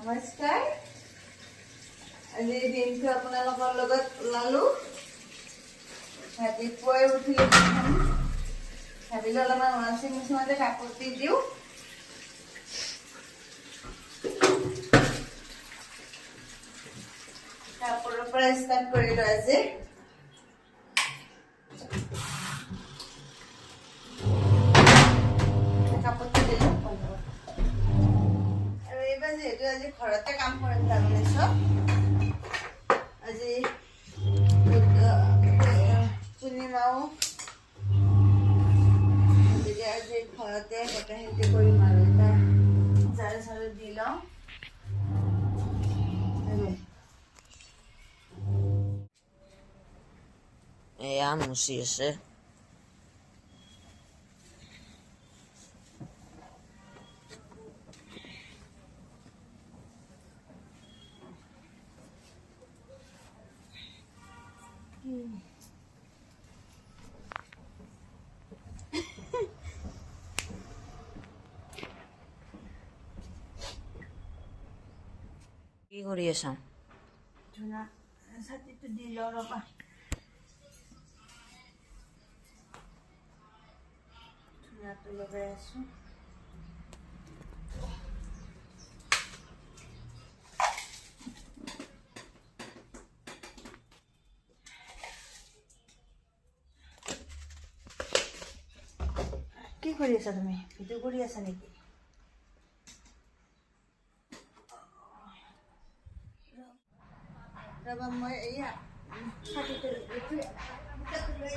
নমস্কাৰ। আজি দিনটো আপোনালোকৰ লগত ওলালো। ৰাতিপুৱাই উঠিলো, ভাবিলো অলপমান ৱাশ্বিং মেচিনতে কাপোৰ দি দিওঁ। কাপোৰৰ পৰা ষ্টাৰ্ট কৰিলো আজি। কাপোৰটো দিলো আৰু এইবাৰ যিহেতু আজি ঘৰতে কাম কৰিম তাৰমানে চব আজি পূৰ্ণিমাও গতিকে আজি ঘৰতে গোটেইখিনি কৰিম আৰু এটা ঝাৰু চাৰু দি লওঁ। এয়া মুচি আছে। কি কৰি আছা? ধুনা ছাতিটো দি লওঁ ৰ'বা। ধুনাটো লগাই আছোঁ। কি কৰি আছা তুমি? ভিডিঅ' কৰি আছা নেকি? ৰ'বা মই এয়া ছাতিটো লৈ